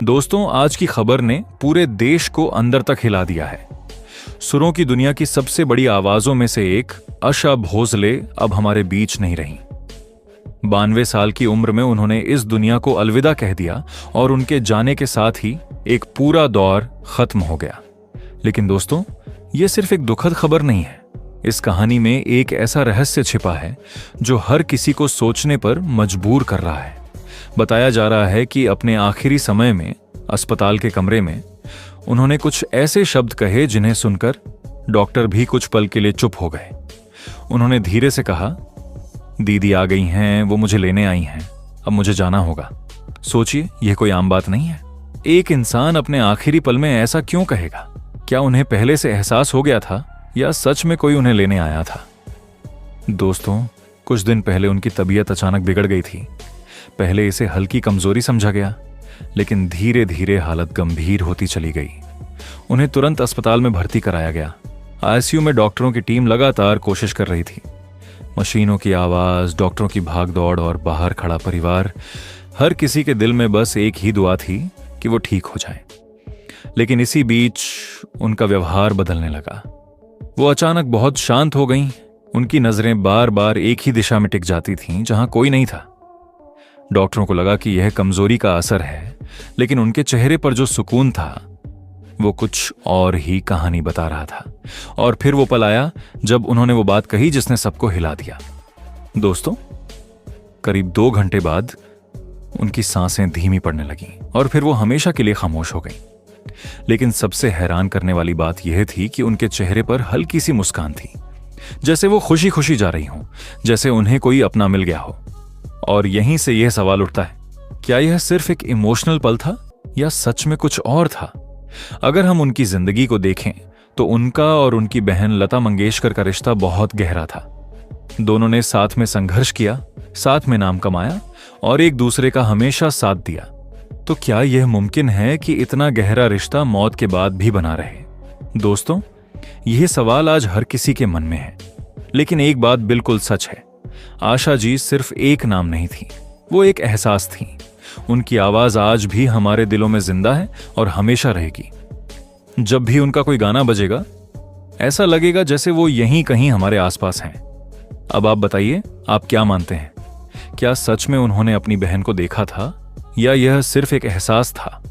दोस्तों, आज की खबर ने पूरे देश को अंदर तक हिला दिया है। सुरों की दुनिया की सबसे बड़ी आवाजों में से एक आशा भोसले अब हमारे बीच नहीं रही। 92 साल की उम्र में उन्होंने इस दुनिया को अलविदा कह दिया और उनके जाने के साथ ही एक पूरा दौर खत्म हो गया। लेकिन दोस्तों, ये सिर्फ एक दुखद खबर नहीं है। इस कहानी में एक ऐसा रहस्य छिपा है जो हर किसी को सोचने पर मजबूर कर रहा है। बताया जा रहा है कि अपने आखिरी समय में अस्पताल के कमरे में उन्होंने कुछ ऐसे शब्द कहे जिन्हें सुनकर डॉक्टर भी कुछ पल के लिए चुप हो गए। उन्होंने धीरे से कहा, दीदी आ गई हैं, वो मुझे लेने आई हैं, अब मुझे जाना होगा। सोचिए, यह कोई आम बात नहीं है। एक इंसान अपने आखिरी पल में ऐसा क्यों कहेगा? क्या उन्हें पहले से एहसास हो गया था या सच में कोई उन्हें लेने आया था? दोस्तों, कुछ दिन पहले उनकी तबीयत अचानक बिगड़ गई थी। पहले इसे हल्की कमजोरी समझा गया, लेकिन धीरे धीरे हालत गंभीर होती चली गई। उन्हें तुरंत अस्पताल में भर्ती कराया गया। आईसीयू में डॉक्टरों की टीम लगातार कोशिश कर रही थी। मशीनों की आवाज, डॉक्टरों की भागदौड़ और बाहर खड़ा परिवार, हर किसी के दिल में बस एक ही दुआ थी कि वो ठीक हो जाए। लेकिन इसी बीच उनका व्यवहार बदलने लगा। वो अचानक बहुत शांत हो गईं। उनकी नजरें बार बार एक ही दिशा में टिक जाती थीं, जहां कोई नहीं था। डॉक्टरों को लगा कि यह कमजोरी का असर है, लेकिन उनके चेहरे पर जो सुकून था वो कुछ और ही कहानी बता रहा था। और फिर वो पल आया जब उन्होंने वो बात कही जिसने सबको हिला दिया। दोस्तों, करीब 2 घंटे बाद उनकी सांसें धीमी पड़ने लगीं और फिर वो हमेशा के लिए खामोश हो गईं। लेकिन सबसे हैरान करने वाली बात यह थी कि उनके चेहरे पर हल्की सी मुस्कान थी, जैसे वो खुशी खुशी जा रही हों, जैसे उन्हें कोई अपना मिल गया हो। और यहीं से यह सवाल उठता है, क्या यह सिर्फ एक इमोशनल पल था या सच में कुछ और था? अगर हम उनकी जिंदगी को देखें तो उनका और उनकी बहन लता मंगेशकर का रिश्ता बहुत गहरा था। दोनों ने साथ में संघर्ष किया, साथ में नाम कमाया और एक दूसरे का हमेशा साथ दिया। तो क्या यह मुमकिन है कि इतना गहरा रिश्ता मौत के बाद भी बना रहे? दोस्तों, यह सवाल आज हर किसी के मन में है। लेकिन एक बात बिल्कुल सच है, आशा जी सिर्फ एक नाम नहीं थी, वो एक एहसास थी। उनकी आवाज आज भी हमारे दिलों में जिंदा है और हमेशा रहेगी। जब भी उनका कोई गाना बजेगा, ऐसा लगेगा जैसे वो यहीं कहीं हमारे आसपास हैं। अब आप बताइए, आप क्या मानते हैं? क्या सच में उन्होंने अपनी बहन को देखा था या यह सिर्फ एक एहसास था?